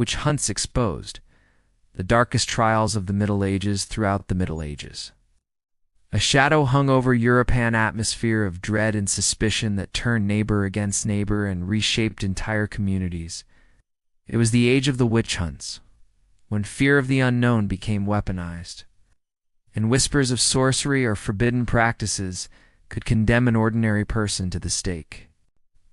Witch hunts exposed the darkest trials of the Middle Ages throughout the Middle Ages. A shadow hung over European atmosphere of dread and suspicion that turned neighbor against neighbor and reshaped entire communities. It was the age of the witch hunts, when fear of the unknown became weaponized, and whispers of sorcery or forbidden practices could condemn an ordinary person to the stake.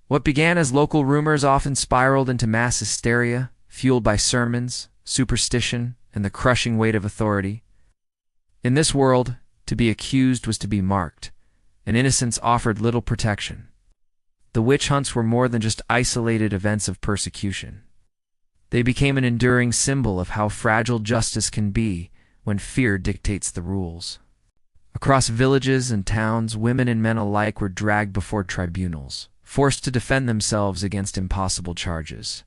What began as local rumors often spiraled into mass hysteria, fueled by sermons, superstition, and the crushing weight of authority. In this world, to be accused was to be marked, and innocence offered little protection. The witch hunts were more than just isolated events of persecution. They became an enduring symbol of how fragile justice can be when fear dictates the rules. Across villages and towns, women and men alike were dragged before tribunals, forced to defend themselves against impossible charges.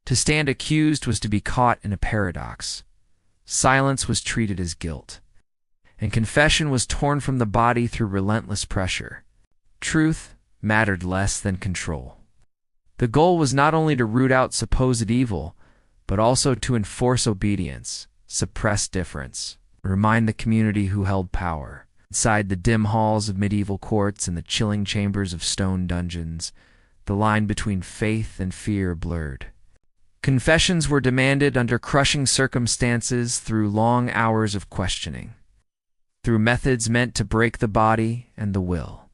To stand accused was to be caught in a paradox. Silence was treated as guilt, and confession was torn from the body through relentless pressure. Truth mattered less than control. The goal was not only to root out supposed evil, but also to enforce obedience, suppress difference, remind the community who held power. Inside the dim halls of medieval courts and the chilling chambers of stone dungeons, the line between faith and fear blurred. Confessions were demanded under crushing circumstances through long hours of questioning, through methods meant to break the body and the will.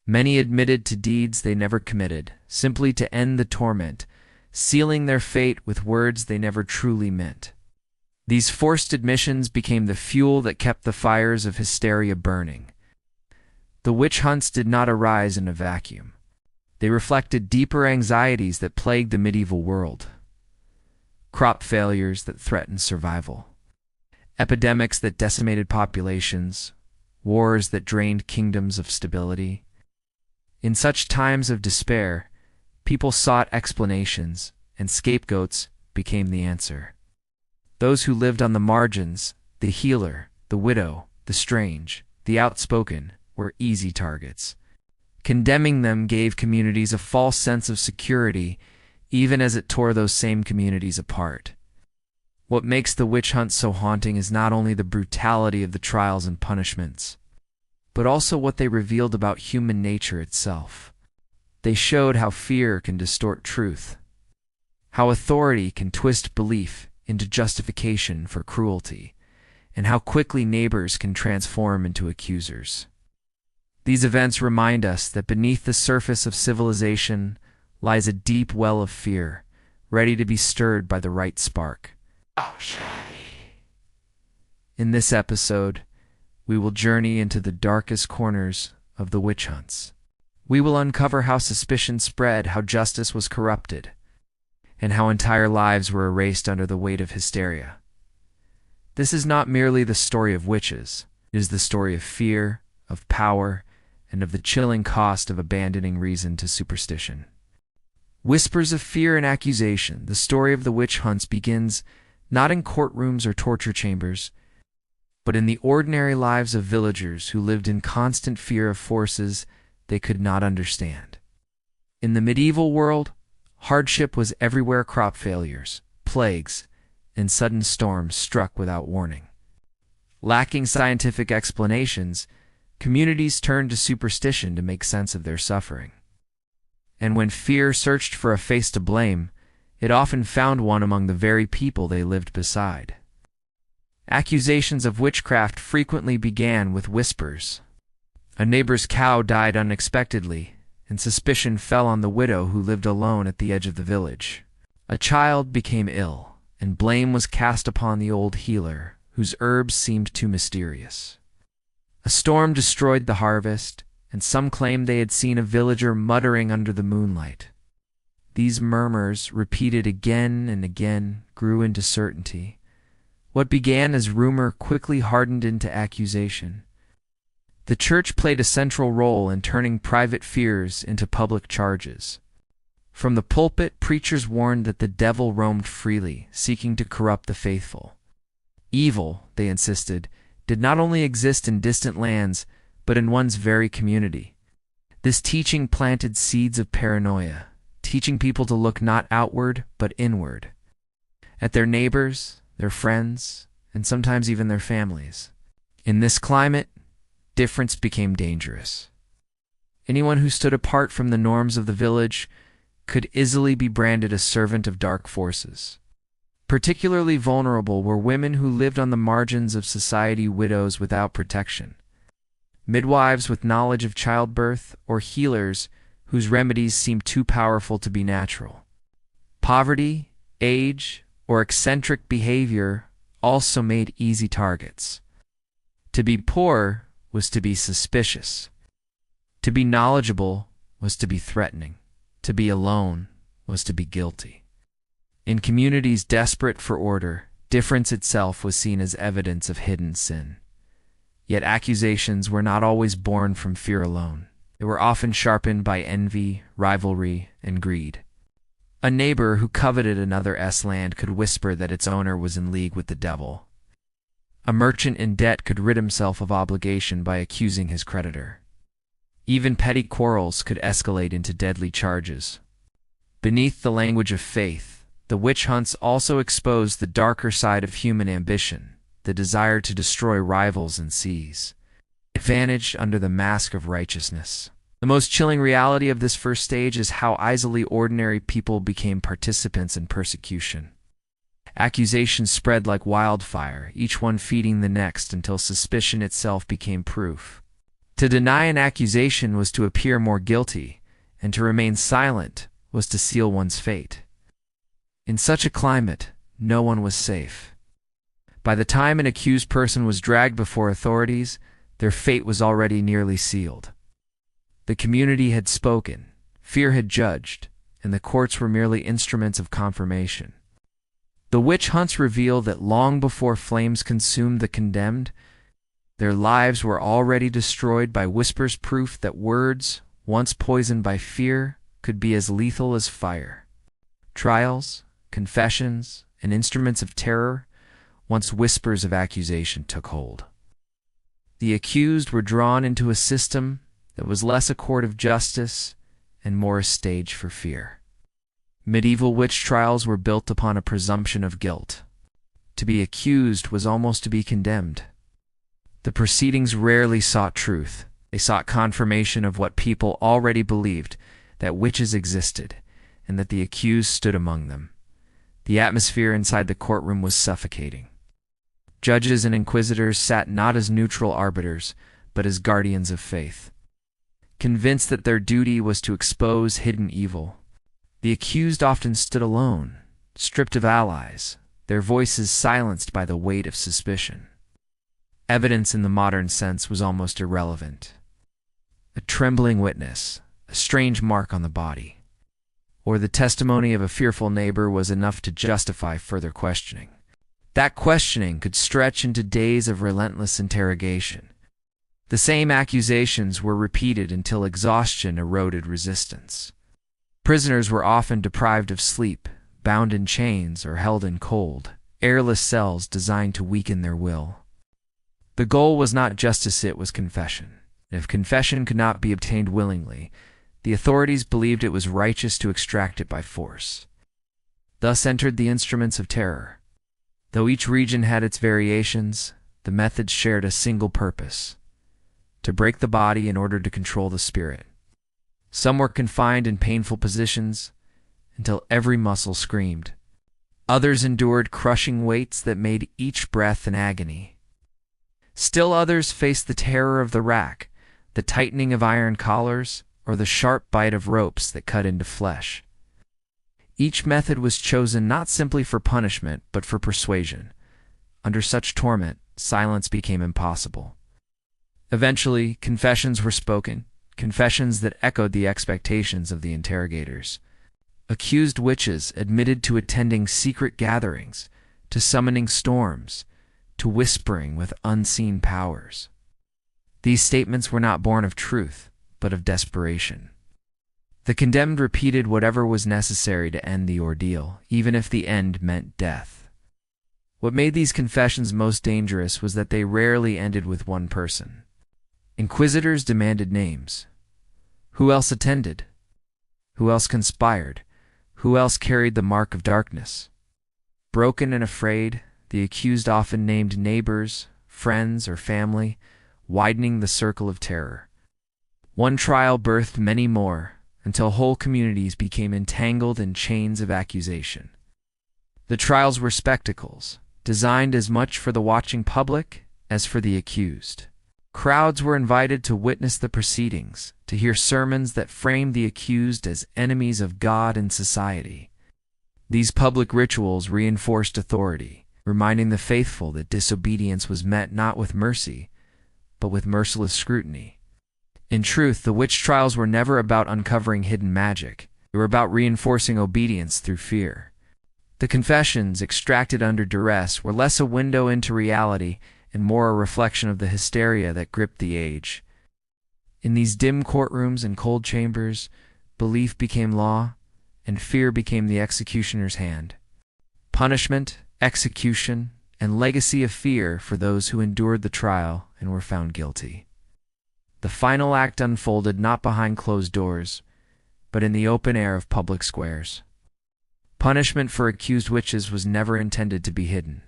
Many admitted to deeds they never committed, simply to end the torment, sealing their fate with words they never truly meant. These forced admissions became the fuel that kept the fires of hysteria burning. The witch hunts did not arise in a vacuum. They reflected deeper anxieties that plagued the medieval world. Crop failures that threatened survival, epidemics that decimated populations, wars that drained kingdoms of stability. In such times of despair, people sought explanations, and scapegoats became the answer. Those who lived on the margins, the healer, the widow, the strange, the outspoken, were easy targets. Condemning them gave communities a false sense of security, even as it tore those same communities apart. What makes the witch hunt so haunting is not only the brutality of the trials and punishments, but also what they revealed about human nature itself. They showed how fear can distort truth, how authority can twist belief into justification for cruelty, and how quickly neighbors can transform into accusers. These events remind us that beneath the surface of civilization lies a deep well of fear, ready to be stirred by the right spark. In this episode, we will journey into the darkest corners of the witch hunts. We will uncover how suspicion spread, how justice was corrupted, and how entire lives were erased under the weight of hysteria. This is not merely the story of witches. It is the story of fear, of power, and of the chilling cost of abandoning reason to superstition. Whispers of fear and accusation, the story of the witch hunts begins not in courtrooms or torture chambers, but in the ordinary lives of villagers who lived in constant fear of forces they could not understand. In the medieval world, hardship was everywhere. Crop failures, plagues, and sudden storms struck without warning. Lacking scientific explanations, communities turned to superstition to make sense of their suffering. And when fear searched for a face to blame, it often found one among the very people they lived beside. Accusations of witchcraft frequently began with whispers. A neighbor's cow died unexpectedly, and suspicion fell on the widow who lived alone at the edge of the village. A child became ill, and blame was cast upon the old healer, whose herbs seemed too mysterious. A storm destroyed the harvest, and some claimed they had seen a villager muttering under the moonlight. These murmurs, repeated again and again, grew into certainty. What began as rumor quickly hardened into accusation. The church played a central role in turning private fears into public charges. From the pulpit, preachers warned that the devil roamed freely, seeking to corrupt the faithful. Evil, they insisted, did not only exist in distant lands, but in one's very community. This teaching planted seeds of paranoia, teaching people to look not outward, but inward. at their neighbors, their friends, and sometimes even their families. In this climate, difference became dangerous. Anyone who stood apart from the norms of the village could easily be branded a servant of dark forces. Particularly vulnerable were women who lived on the margins of society, widows without protection, midwives with knowledge of childbirth, or healers whose remedies seemed too powerful to be natural. Poverty, age, or eccentric behavior also made easy targets. To be poor was to be suspicious. To be knowledgeable was to be threatening. To be alone was to be guilty. In communities desperate for order, difference itself was seen as evidence of hidden sin. Yet accusations were not always born from fear alone. They were often sharpened by envy, rivalry, and greed. A neighbor who coveted another's land could whisper that its owner was in league with the devil. A merchant in debt could rid himself of obligation by accusing his creditor. Even petty quarrels could escalate into deadly charges. Beneath the language of faith, the witch hunts also exposed the darker side of human ambition, the desire to destroy rivals and seize advantage under the mask of righteousness. The most chilling reality of this first stage is how easily ordinary people became participants in persecution. Accusations spread like wildfire, each one feeding the next until suspicion itself became proof. To deny an accusation was to appear more guilty, and to remain silent was to seal one's fate. In such a climate, no one was safe. By the time an accused person was dragged before authorities, their fate was already nearly sealed. The community had spoken, fear had judged, and the courts were merely instruments of confirmation. The witch hunts reveal that long before flames consumed the condemned, their lives were already destroyed by whispers, proof that words, once poisoned by fear, could be as lethal as fire. Trials, confessions, and instruments of terror, once whispers of accusation, took hold. The accused were drawn into a system that was less a court of justice and more a stage for fear. Medieval witch trials were built upon a presumption of guilt. To be accused was almost to be condemned. The proceedings rarely sought truth. They sought confirmation of what people already believed, that witches existed, and that the accused stood among them. The atmosphere inside the courtroom was suffocating. Judges and inquisitors sat not as neutral arbiters, but as guardians of faith. Convinced that their duty was to expose hidden evil, the accused often stood alone, stripped of allies, their voices silenced by the weight of suspicion. Evidence in the modern sense was almost irrelevant. A trembling witness, a strange mark on the body, or the testimony of a fearful neighbor was enough to justify further questioning. That questioning could stretch into days of relentless interrogation. The same accusations were repeated until exhaustion eroded resistance. Prisoners were often deprived of sleep, bound in chains or held in cold, airless cells designed to weaken their will. The goal was not justice, it was confession. If confession could not be obtained willingly, the authorities believed it was righteous to extract it by force. Thus entered the instruments of terror. Though each region had its variations, the methods shared a single purpose: to break the body in order to control the spirit. Some were confined in painful positions until every muscle screamed. Others endured crushing weights that made each breath an agony. Still others faced the terror of the rack, the tightening of iron collars, or the sharp bite of ropes that cut into flesh. Each method was chosen not simply for punishment, but for persuasion. Under such torment, silence became impossible. Eventually, confessions were spoken, confessions that echoed the expectations of the interrogators. Accused witches admitted to attending secret gatherings, to summoning storms, to whispering with unseen powers. These statements were not born of truth, but of desperation. The condemned repeated whatever was necessary to end the ordeal, even if the end meant death. What made these confessions most dangerous was that they rarely ended with one person. Inquisitors demanded names. Who else attended? Who else conspired? Who else carried the mark of darkness? Broken and afraid, the accused often named neighbors, friends, or family, widening the circle of terror. One trial birthed many more, until whole communities became entangled in chains of accusation. The trials were spectacles, designed as much for the watching public as for the accused. Crowds were invited to witness the proceedings, to hear sermons that framed the accused as enemies of God and society. These public rituals reinforced authority, reminding the faithful that disobedience was met not with mercy, but with merciless scrutiny. In truth, the witch trials were never about uncovering hidden magic. They were about reinforcing obedience through fear. The confessions, extracted under duress, were less a window into reality and more a reflection of the hysteria that gripped the age. In these dim courtrooms and cold chambers, belief became law, and fear became the executioner's hand. Punishment, execution, and legacy of fear for those who endured the trial and were found guilty. The final act unfolded not behind closed doors, but in the open air of public squares. Punishment for accused witches was never intended to be hidden.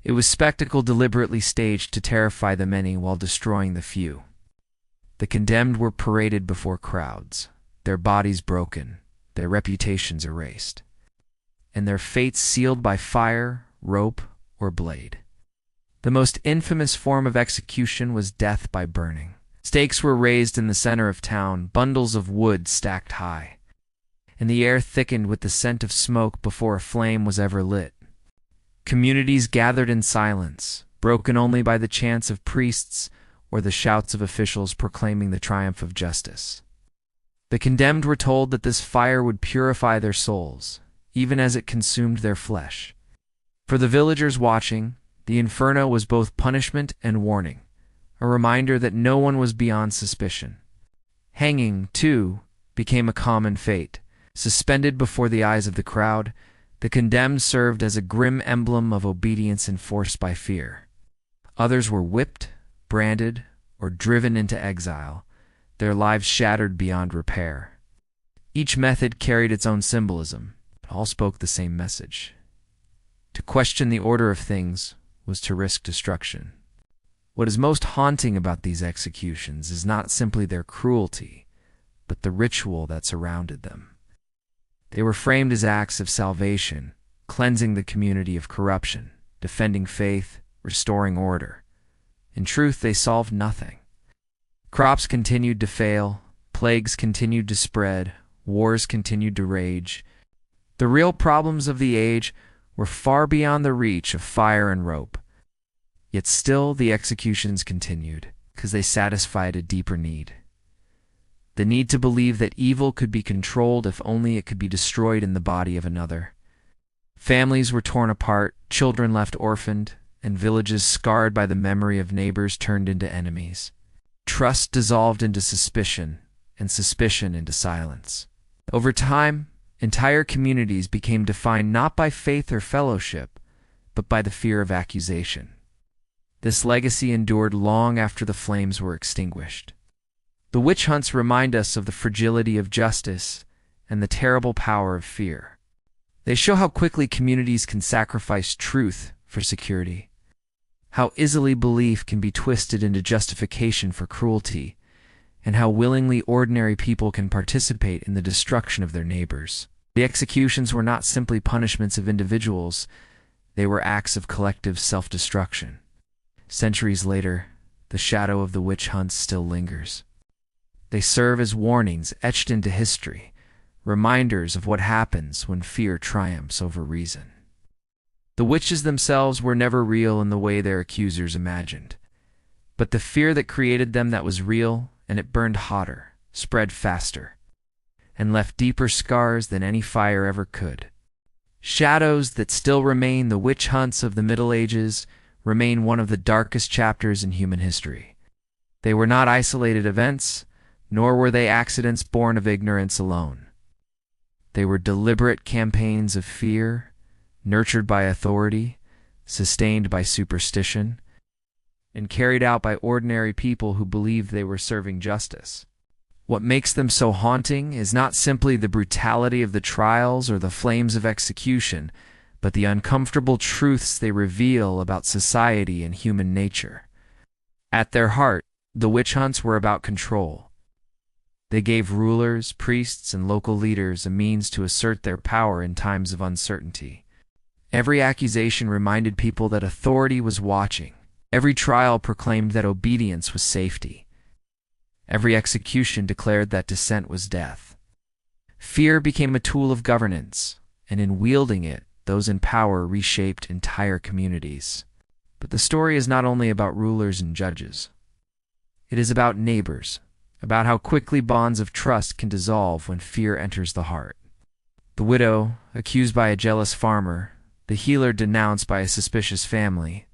It was spectacle deliberately staged to terrify the many while destroying the few. The condemned were paraded before crowds, their bodies broken, their reputations erased, and their fates sealed by fire, rope, or blade. The most infamous form of execution was death by burning. Stakes were raised in the center of town, bundles of wood stacked high, and the air thickened with the scent of smoke before a flame was ever lit. Communities gathered in silence, broken only by the chants of priests or the shouts of officials proclaiming the triumph of justice. The condemned were told that this fire would purify their souls, even as it consumed their flesh. For the villagers watching, the inferno was both punishment and warning, a reminder that no one was beyond suspicion. Hanging, too, became a common fate. Suspended before the eyes of the crowd, the condemned served as a grim emblem of obedience enforced by fear. Others were whipped, branded, or driven into exile, their lives shattered beyond repair. Each method carried its own symbolism, but all spoke the same message. To question the order of things was to risk destruction. What is most haunting about these executions is not simply their cruelty, but the ritual that surrounded them. They were framed as acts of salvation, cleansing the community of corruption, defending faith, restoring order. In truth, they solved nothing. Crops continued to fail, plagues continued to spread, wars continued to rage. The real problems of the age were far beyond the reach of fire and rope. Yet still the executions continued, because they satisfied a deeper need. The need to believe that evil could be controlled if only it could be destroyed in the body of another. Families were torn apart, children left orphaned, and villages scarred by the memory of neighbors turned into enemies. Trust dissolved into suspicion, and suspicion into silence. Over time, entire communities became defined not by faith or fellowship, but by the fear of accusation. This legacy endured long after the flames were extinguished. The witch hunts remind us of the fragility of justice and the terrible power of fear. They show how quickly communities can sacrifice truth for security, how easily belief can be twisted into justification for cruelty, and how willingly ordinary people can participate in the destruction of their neighbors. The executions were not simply punishments of individuals, they were acts of collective self-destruction. Centuries later, the shadow of the witch hunts still lingers. They serve as warnings etched into history, reminders of what happens when fear triumphs over reason. The witches themselves were never real in the way their accusers imagined, but the fear that created them that was real, and it burned hotter, spread faster, and left deeper scars than any fire ever could. Shadows that still remain, the witch hunts of the Middle Ages, remain one of the darkest chapters in human history. They were not isolated events, nor were they accidents born of ignorance alone. They were deliberate campaigns of fear, nurtured by authority, sustained by superstition, and carried out by ordinary people who believed they were serving justice. What makes them so haunting is not simply the brutality of the trials or the flames of execution, but the uncomfortable truths they reveal about society and human nature. At their heart, the witch hunts were about control. They gave rulers, priests, and local leaders a means to assert their power in times of uncertainty. Every accusation reminded people that authority was watching. Every trial proclaimed that obedience was safety. Every execution declared that dissent was death. Fear became a tool of governance, and in wielding it, those in power reshaped entire communities. But the story is not only about rulers and judges. It is about neighbors, about how quickly bonds of trust can dissolve when fear enters the heart. The widow, accused by a jealous farmer, the healer denounced by a suspicious family,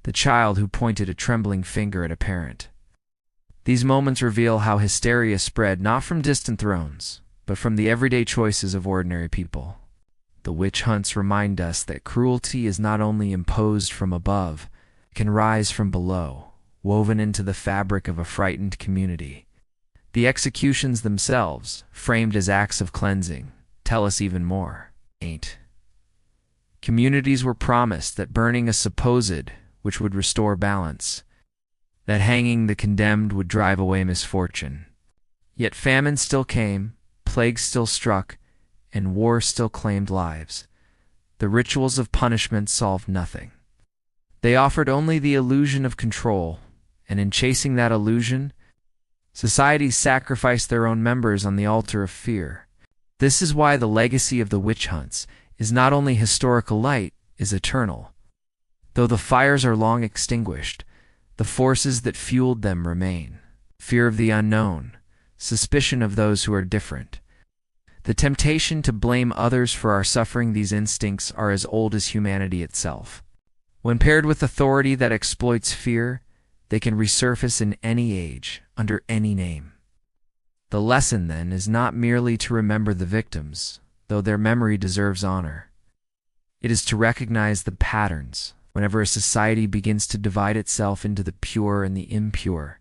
the child who pointed a trembling finger at a parent. These moments reveal how hysteria spread not from distant thrones, but from the everyday choices of ordinary people. The witch hunts remind us that cruelty is not only imposed from above, it can rise from below, woven into the fabric of a frightened community. The executions themselves, framed as acts of cleansing, tell us even more. 8. Communities were promised that burning a supposed, which would restore balance, that hanging the condemned would drive away misfortune. Yet famine still came, plagues still struck, and war still claimed lives. The rituals of punishment solved nothing. They offered only the illusion of control, and in chasing that illusion, societies sacrificed their own members on the altar of fear. This is why the legacy of the witch hunts is not only historical light, is eternal. Though the fires are long extinguished, the forces that fueled them remain. Fear of the unknown, suspicion of those who are different, the temptation to blame others for our suffering. These instincts are as old as humanity itself. When paired with authority that exploits fear, they can resurface in any age, under any name. The lesson, then, is not merely to remember the victims, though their memory deserves honor. It is to recognize the patterns whenever a society begins to divide itself into the pure and the impure,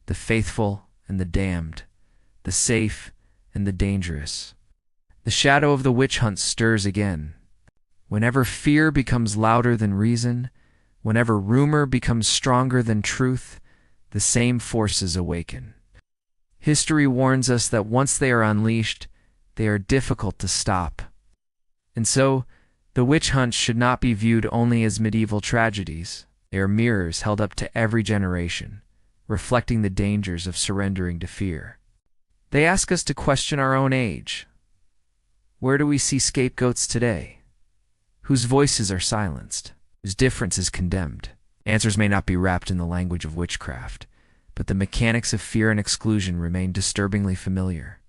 the faithful and the damned, the safe and the dangerous. The shadow of the witch hunt stirs again. Whenever fear becomes louder than reason, whenever rumor becomes stronger than truth, the same forces awaken. History warns us that once they are unleashed, they are difficult to stop. And so, the witch hunts should not be viewed only as medieval tragedies. They are mirrors held up to every generation, reflecting the dangers of surrendering to fear. They ask us to question our own age. Where do we see scapegoats today? Whose voices are silenced? Whose difference is condemned? Answers may not be wrapped in the language of witchcraft, but the mechanics of fear and exclusion remain disturbingly familiar.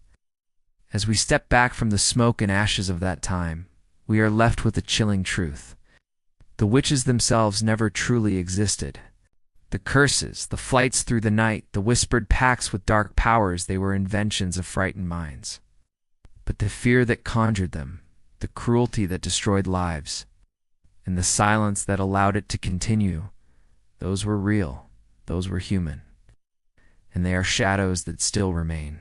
As we step back from the smoke and ashes of that time, we are left with a chilling truth. The witches themselves never truly existed. The curses, the flights through the night, the whispered pacts with dark powers, they were inventions of frightened minds. But the fear that conjured them, the cruelty that destroyed lives, and the silence that allowed it to continue, those were real, those were human. And they are shadows that still remain.